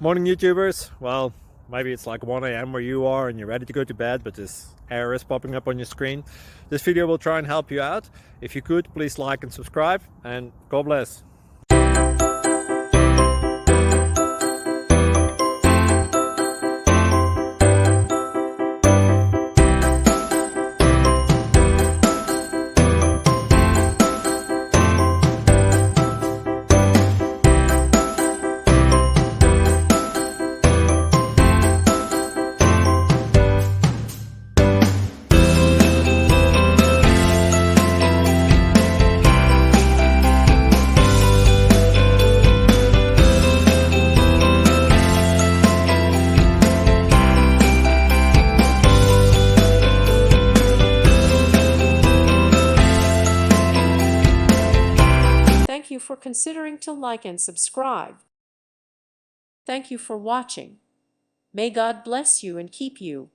Morning YouTubers. Well, maybe it's like 1 a.m. where you are and you're ready to go to bed, but this error is popping up on your screen. This video will try and help you out. If you could, please like and subscribe, and God bless. Thank you for considering to like and subscribe. Thank you for watching. May God bless you and keep you.